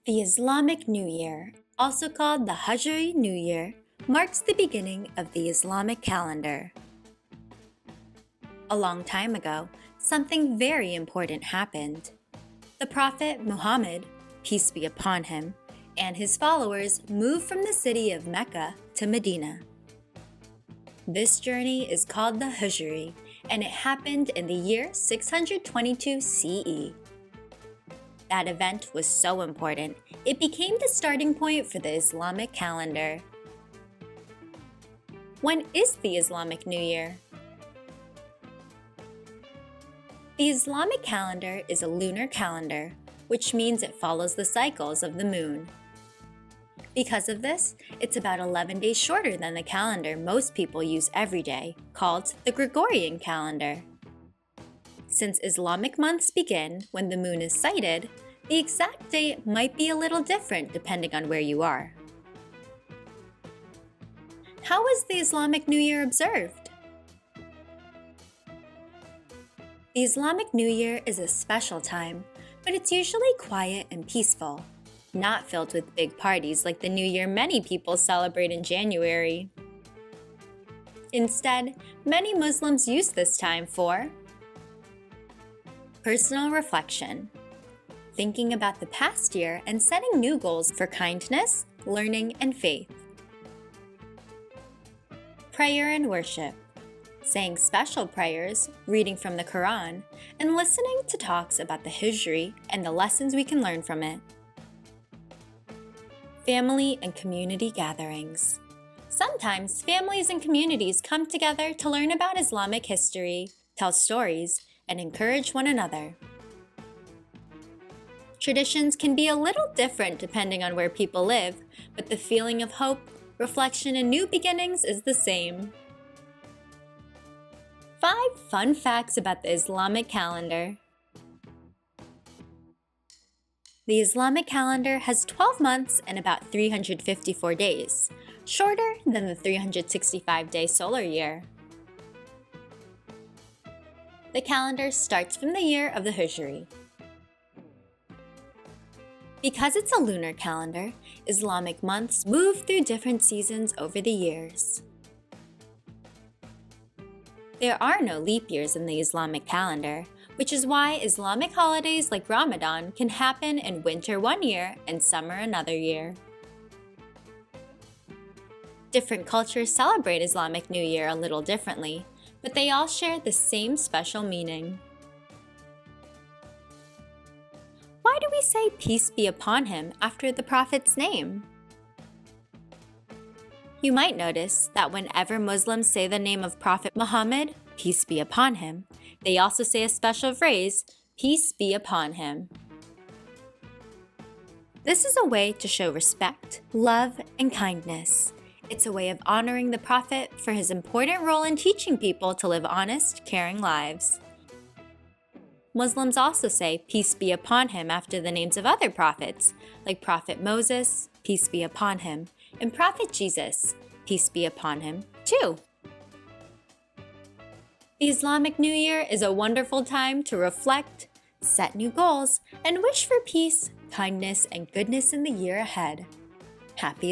The Islamic New Year, also called the Hijri New Year, marks the beginning of the Islamic calendar. A long time ago, something very important happened. The Prophet Muhammad, peace be upon him, and his followers moved from the city of Mecca to Medina. This journey is called the Hijri, and it happened in the year 622 CE. That event was so important, it became the starting point for the Islamic calendar. When is the Islamic New Year? The Islamic calendar is a lunar calendar, which means it follows the cycles of the moon. Because of this, it's about 11 days shorter than the calendar most people use every day, called the Gregorian calendar. Since Islamic months begin when the moon is sighted, the exact date might be a little different depending on where you are. How is the Islamic New Year observed? The Islamic New Year is a special time, but it's usually quiet and peaceful, not filled with big parties like the New Year many people celebrate in January. Instead, many Muslims use this time for personal reflection, thinking about the past year and setting new goals for kindness, learning, and faith. Prayer and worship, saying special prayers, reading from the Quran, and listening to talks about the Hijri and the lessons we can learn from it. Family and community gatherings. Sometimes families and communities come together to learn about Islamic history, tell stories, and encourage one another. Traditions can be a little different depending on where people live, but the feeling of hope, reflection, and new beginnings is the same. 5 fun facts about the Islamic calendar. The Islamic calendar has 12 months and about 354 days, shorter than the 365-day solar year. The calendar starts from the year of the Hijri. Because it's a lunar calendar, Islamic months move through different seasons over the years. There are no leap years in the Islamic calendar, which is why Islamic holidays like Ramadan can happen in winter one year and summer another year. Different cultures celebrate Islamic New Year a little differently, but they all share the same special meaning. Why do we say peace be upon him after the Prophet's name? You might notice that whenever Muslims say the name of Prophet Muhammad, peace be upon him, they also say a special phrase, peace be upon him. This is a way to show respect, love, and kindness. It's a way of honoring the Prophet for his important role in teaching people to live honest, caring lives. Muslims also say peace be upon him after the names of other prophets, like Prophet Moses, peace be upon him, and Prophet Jesus, peace be upon him, too. The Islamic New Year is a wonderful time to reflect, set new goals, and wish for peace, kindness, and goodness in the year ahead. Happy